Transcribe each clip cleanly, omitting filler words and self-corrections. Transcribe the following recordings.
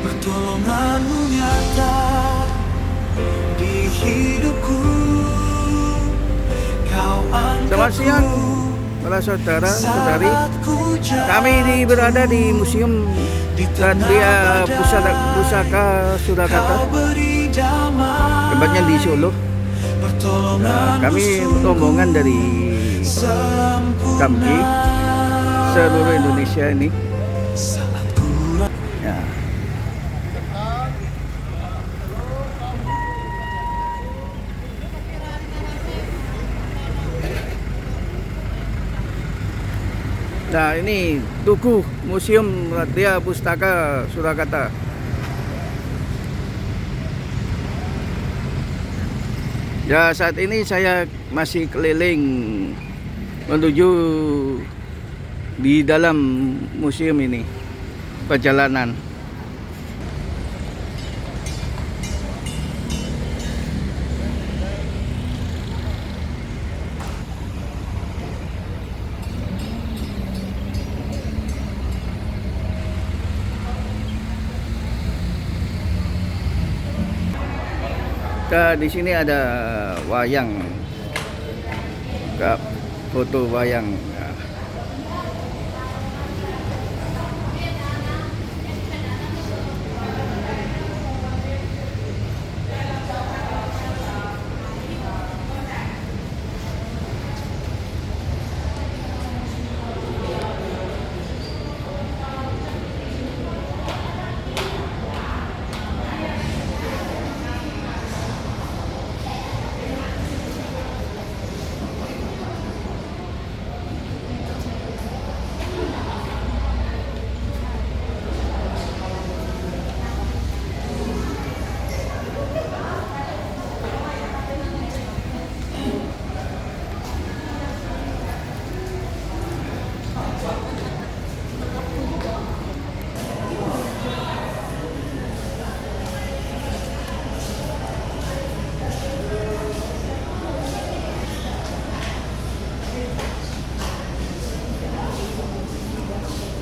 Pertolonganmu nyata di hidupku. Kau Selamat siang angkatku para saudara-saudari. saat ku Kami berada di Museum Satria Pusaka Surakarta, Kau beri damai. tempatnya di Solo. Kami rombongan dari Kamki seluruh Indonesia ini. Ya. Nah, ini Tugu Museum Satria Pusaka Surakarta. Ya, saat ini saya masih keliling menuju di dalam museum ini, perjalanan. Di sini ada wayang, foto wayang.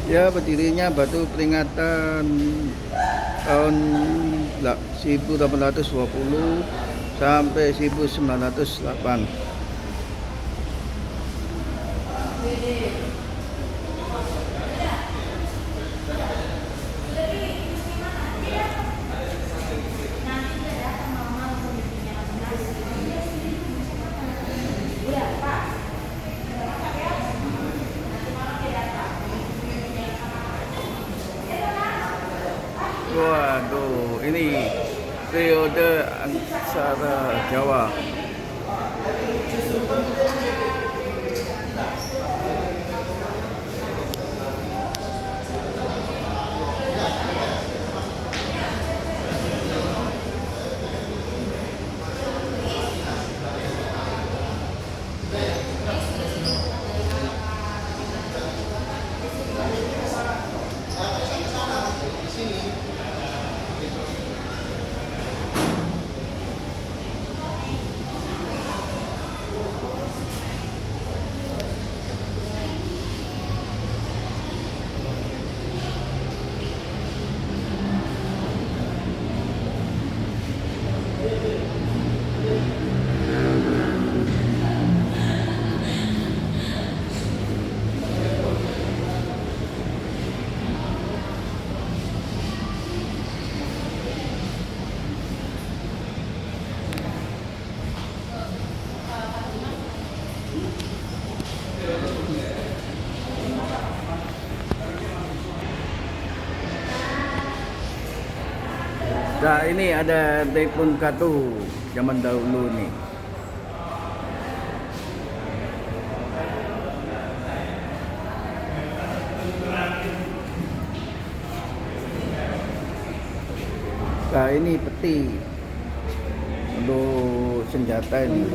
Ya, berdirinya batu peringatan tahun 1820 sampai 1908. Waduh, ini periode aksara Jawa. Nah, ini ada telepon kartu zaman dahulu nih. Nah, ini peti untuk senjata ini.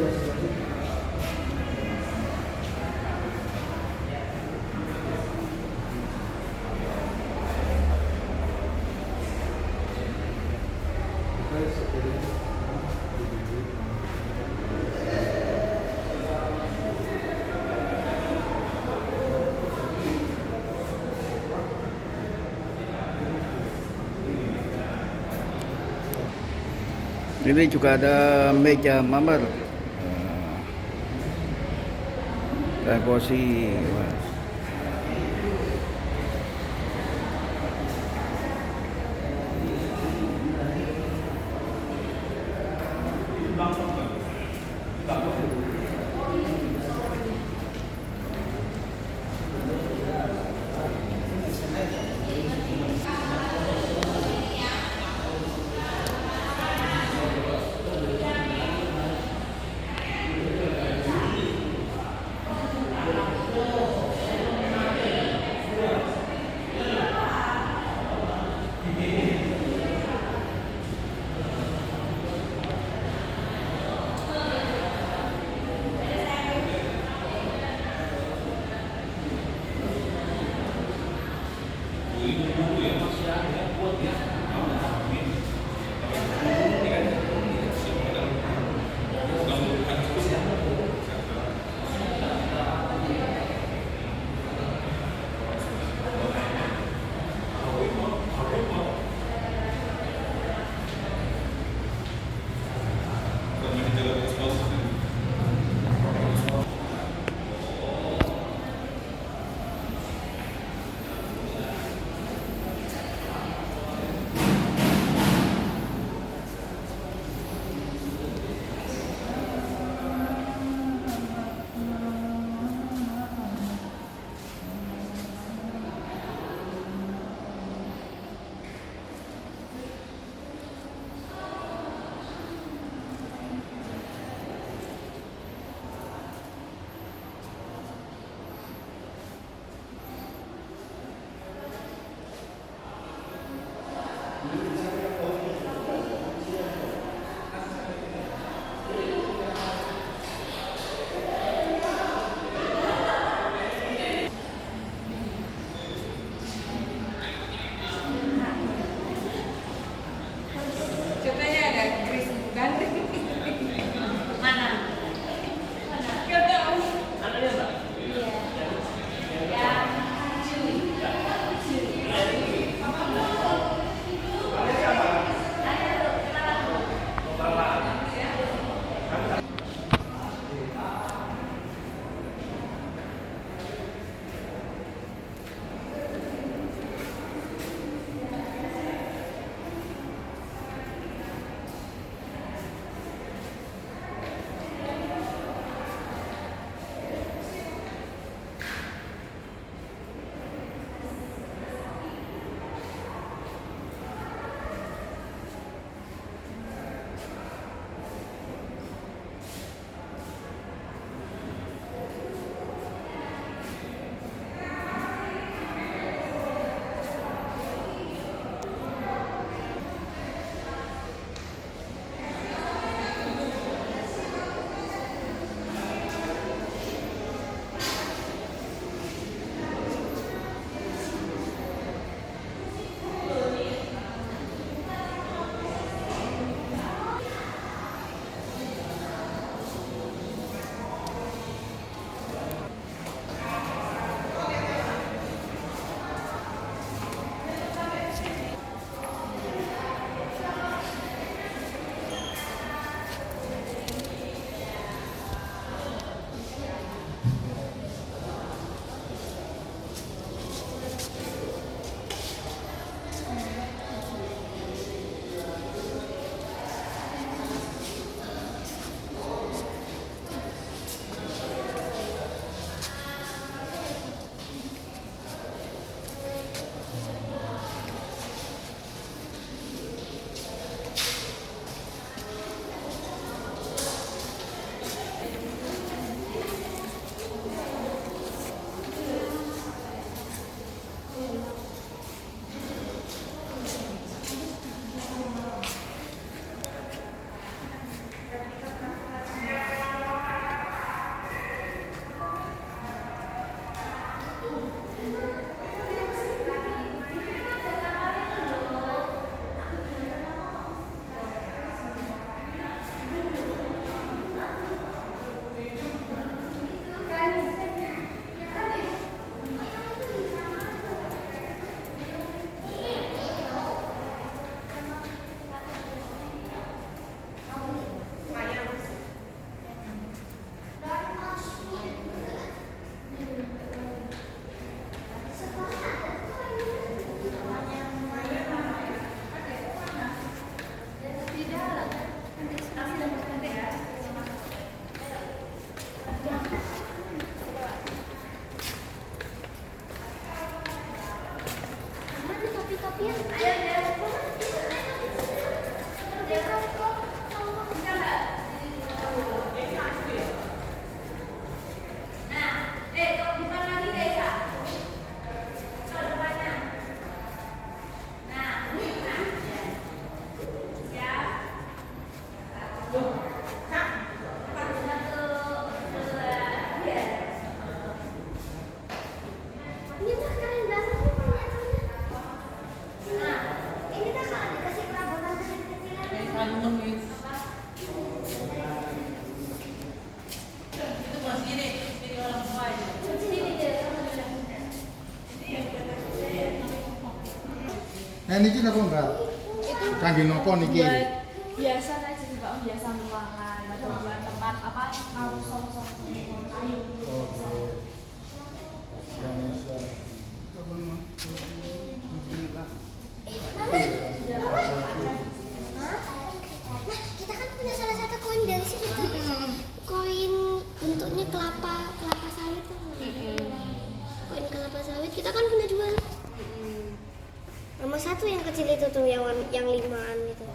Ini juga ada meja mamar dan kursi. Nah niki napa Mbak? Kangge nopo niki? Buat biasa aja sih Pak, biasa ruangan atau buat tempat apa mau sok-sok kayu. Kita kan punya salah satu koin dari sini tuh. Koin bentuknya kelapa sawit tuh. Koin kelapa sawit kita kan punya dua. Sama satu yang kecil itu tuh yang limaan itu.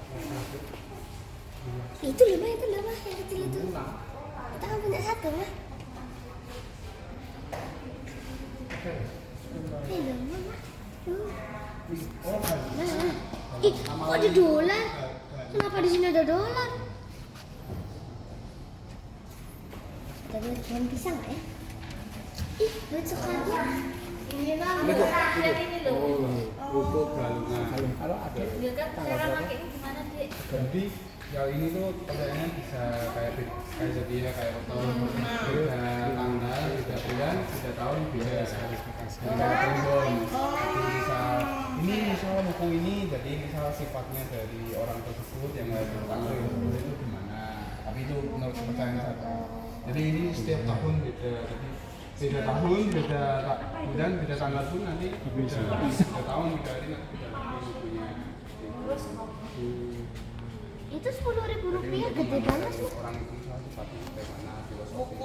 Itu lima yang kecil itu. Kita kan punya satu mah. Lima mah. Nah. Ih, kok ada dolar? Kenapa di sini ada dolar? Ada daun pisang nggak ya? Ih, lucu sekali. Ini bang, lihat ini loh. Buku galungan. Kalau ada Dia kan cara makainya gimana sih? Jadi kalau ini tuh pakaiannya bisa kayak sedia kayak foto, beda tanggal, beda bulan, beda tahun, beda trembon. Jadi misal ini misal mumpung ini, jadi misal sifatnya dari orang tersebut yang nggak bertanggal itu gimana? Tapi itu menurut kepercayaan saya. Jadi ini setiap tahun beda. Jadi beda tahun, beda bulan, beda tanggal pun nanti beda tahun, beda hari nanti beda lagi bukunya. Itu 10.000 rupiah, gede banget sih. Orang itu misalnya satu bagaimana filosofi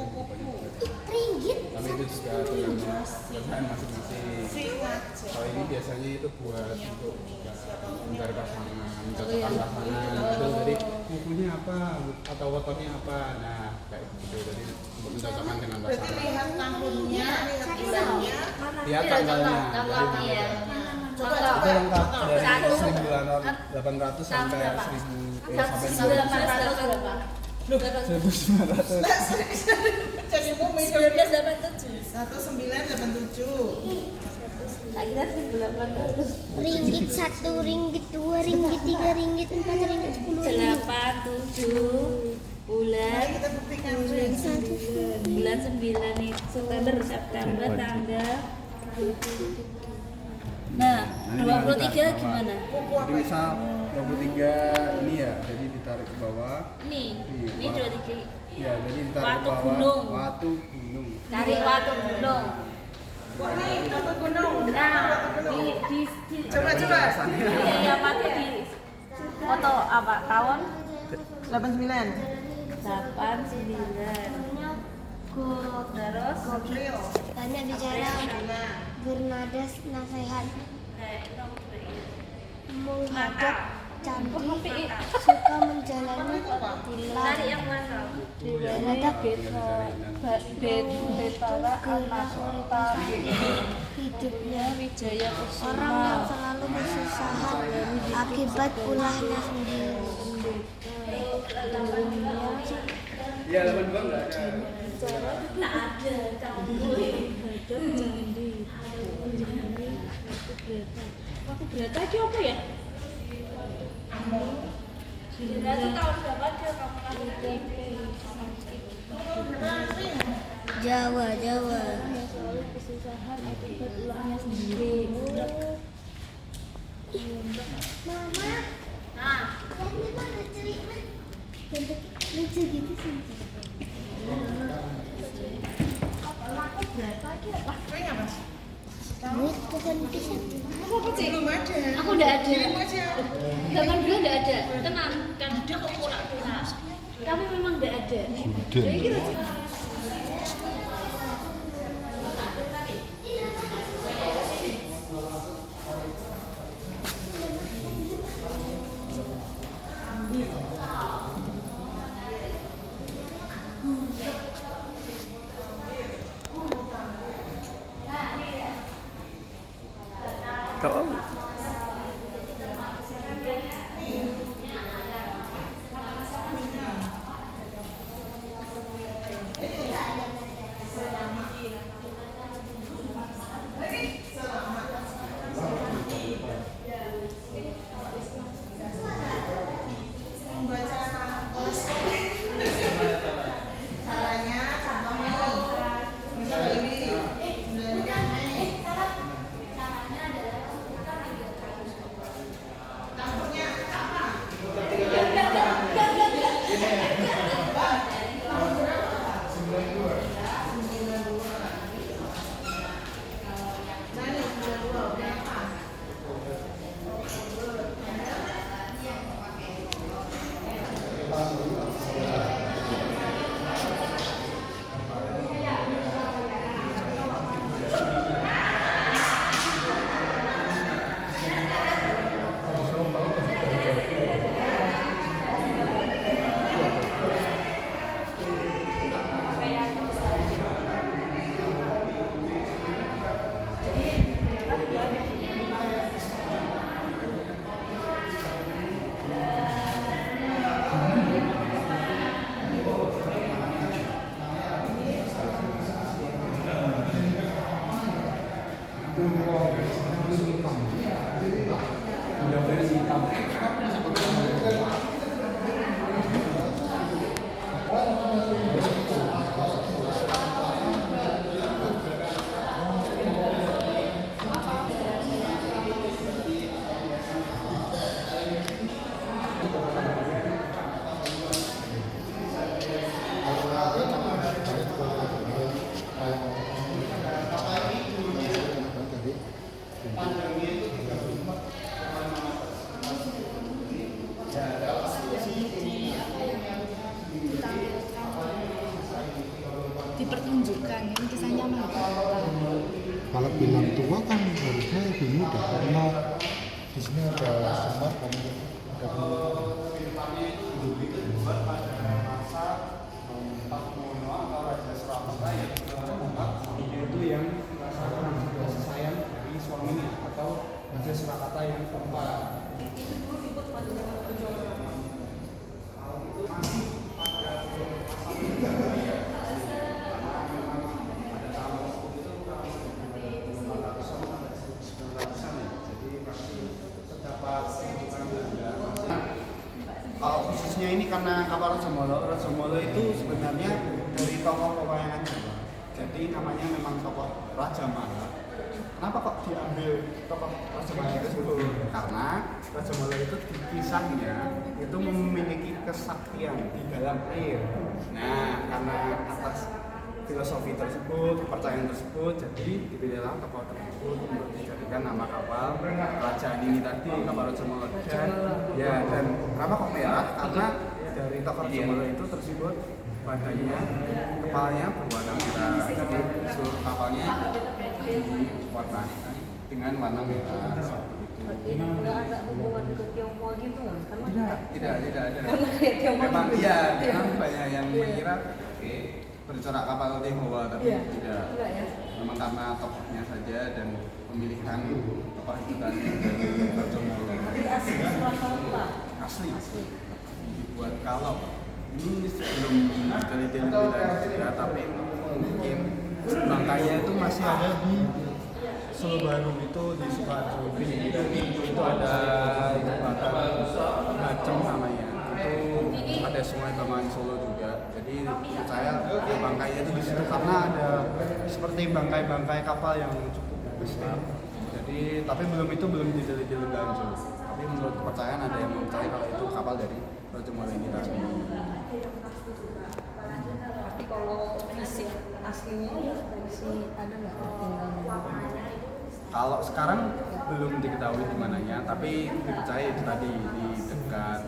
Ringgit. tapi itu juga tergantung kepercayaan masing-masing. Kalau ini biasanya itu buat untuk mencari pasangan, mencocokkan pasangan. Itu jadi bukunya apa atau fotonya apa. Nah kayak gitu. Jadi untuk mencocokkan dengan pasangan. Lihat tahunnya, lihat bulannya. Lihat tanggalnya. Tanggalnya ya. Contoh. Itu lengkap dari Satu. 1800 sampai 1000 sampai 1900 berapa? 1900. Jadi mau mikirnya 1987. 1987. Tak kira 1800. Ringgit 1, ringgit 2, ringgit 3, ringgit 4, ringgit 10. 8, 7 bulan Kita buktikan bulan 9 itu September tanggal. Nah, 23 gimana? Jadi misal 23 ini ya, jadi ditarik ke bawah. Nih, ini 23. Ya, jadi ditarik Watu ke bawah. gunung. Watu gunung. Cari Watu Gunung. Watu gunung. Nah, di Coba. ya pakai di foto apa tahun 89. 89. Terus April. Banyak bicara bernada nasihat menghadap candi, suka menjalani tilang cari yang mana? menghadap Betara Anasota hidupnya Wijaya orang yang selalu kesusahan akibat ulahnya sendiri. Iya, 82 enggak ada. tak ada candi aku berata itu apa ya? Berata tahun berapa dia kamu lahir Jawa. selalu kesusahan akibat ulahnya sendiri. Mama, Nah, ini mah lucu gitu sih. Koin apa? Duit bukan pisang. Belum ada. aku udah ada. Kirim aja. 82 udah ada. Tenang, kan ada kok pola-pola. Kami memang udah ada. Jadi kita Tahu? Dipertunjukkan ini kisahnya apa? Kalau bilang tua kan harusnya lebih mudah karena di sini ada semar dan ada itu yang merasakan kasih sayang dari suaminya atau Raja Surakarta yang keempat. Kalau khususnya ini karena kapal Raja Molo itu sebenarnya dari tokoh pewayangan Jawa. Jadi namanya memang tokoh Raja Mala. Kenapa kok diambil tokoh Raja Mala tersebut? Karena Raja Mala itu di kisahnya itu memiliki kesaktian di dalam air. Nah, karena atas filosofi tersebut, kepercayaan tersebut, jadi dipilihlah tokoh tersebut untuk dijadikan nama kapal kerajaan ini tadi, kapal Raja Mala. Dan kenapa kok merah? Karena dari tokoh Raja Mala itu tersebut badannya, kepalanya berwarna merah. Jadi seluruh kapalnya diwarnai dengan warna merah. Nggak ada hubungan ke Tionghoa gitu kan? Karena Tidak ada. karena kayak Tionghoa. Memang iya, memang banyak yang mengira bercorak kapal Tionghoa, tapi Iya. tidak. Enggak ya? Memang karena tokohnya saja dan pemilihan tokoh itu tadi dari Raja Molo. Jadi asli Surakarta. Asli. Dibuat kalau ini sebelum detail-detail lebih lanjut juga, tapi mungkin bangkainya itu masih ada di Solo Baru itu di Sukoharjo. Itu ada jembatan Bacem namanya. Itu ada Sungai Bengawan Solo juga. Jadi percaya bangkainya itu di situ karena ada seperti bangkai-bangkai kapal yang cukup besar. Jadi tapi belum diteliti lebih lanjut. Tapi menurut kepercayaan ada yang percaya kalau itu kapal dari Raja Molo ini tadi. Tapi kalau fisik aslinya masih ada nggak tinggal? Kalau sekarang belum diketahui di mananya, tapi dipercaya itu tadi di dekat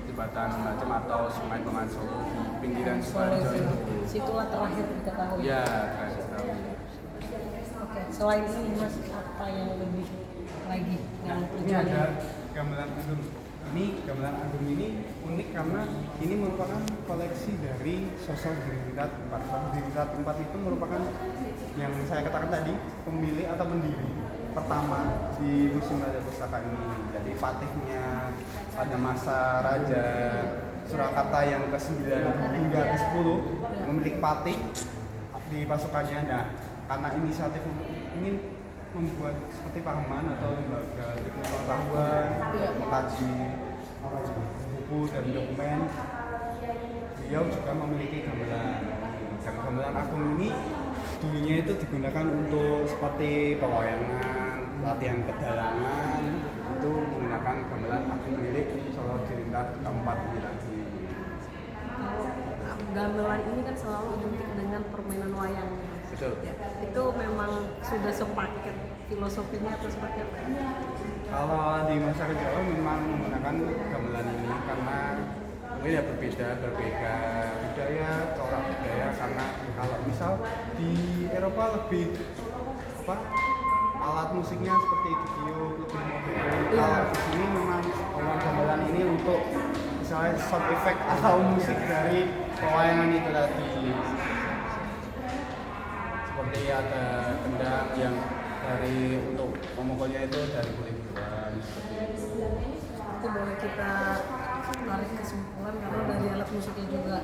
jembatan Bacem atau Sungai Bengawan Solo di pinggiran Sukoharjo itu. Situlah terakhir diketahui. Ya, kasih tahu. Oke. Selain ini mas apa yang lebih lagi yang Ini ada gamelan agung. Ini gamelan agung ini unik karena ini merupakan koleksi dari sosok Diringrat IV. Sosok Diringrat IV itu merupakan yang saya katakan tadi pemilik atau pendiri pertama di Museum Raja Pustaka ini. Jadi patihnya pada masa Raja Surakarta yang ke-9 hingga ke-10 memiliki patih di pasukannya. Nah, karena inisiatif untuk ingin membuat seperti pahaman atau lembaga pengetahuan, mengkaji buku dan dokumen, beliau juga memiliki gamelan. Dan gamelan agung ini dulunya itu digunakan untuk seperti pewayangan, latihan pedalangan, itu menggunakan gamelan agung milik Solo Diringrat keempat ini tadi. gamelan ini kan selalu identik dengan permainan wayang. Betul. Ya, itu memang sudah sepaket filosofinya atau seperti apa? Kalau di masyarakat Jawa memang menggunakan gamelan ini karena mungkin ya berbeda budaya, corak budaya. Karena kalau misal di Eropa lebih alat musiknya seperti tiup, lebih modern. Kalau di sini memang gamelan ini untuk misalnya sound effect atau musik dari pewayangan itu tadi. Seperti ada kendang yang dari untuk memukulnya itu dari kulit hewan seperti itu. Itu boleh kita tarik kesimpulan karena dari alat musiknya juga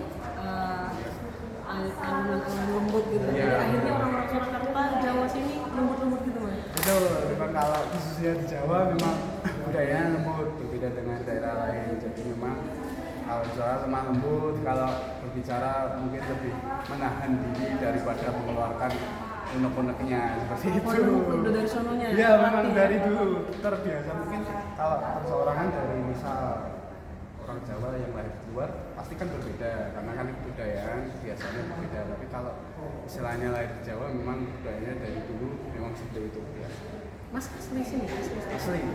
alunan lembut gitu. Jadi akhirnya orang-orang Surakarta Jawa sini lembut-lembut gitu mas. Betul, memang kalau khususnya di Jawa memang budayanya lembut, berbeda dengan daerah lain. Jadi memang kalau Jawa lemah lembut, kalau berbicara mungkin lebih menahan diri daripada mengeluarkan unek-uneknya seperti itu. Udah dari sononya ya? Iya, memang dari dulu terbiasa. Mungkin kalau perseorangan dari misal orang Jawa yang lahir di luar pasti kan berbeda karena kan kebudayaan biasanya berbeda. Tapi kalau istilahnya lahir di Jawa memang budayanya dari dulu memang seperti itu ya. Mas asli sini?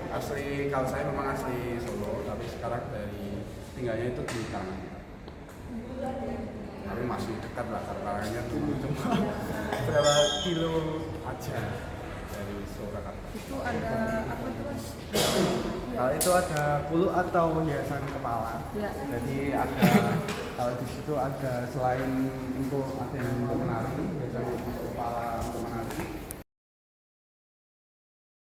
Asli kalau saya memang asli Solo, tapi sekarang dari tinggalnya itu di Tangan. Tapi masih dekat lah karena cuma berapa kilo aja dari Surakarta. Itu ada apa tuh Mas? Kalau itu ada kulu atau hiasan kepala. Ya. Jadi ada kalau di situ ada selain untuk ada yang untuk menari, biasanya untuk kepala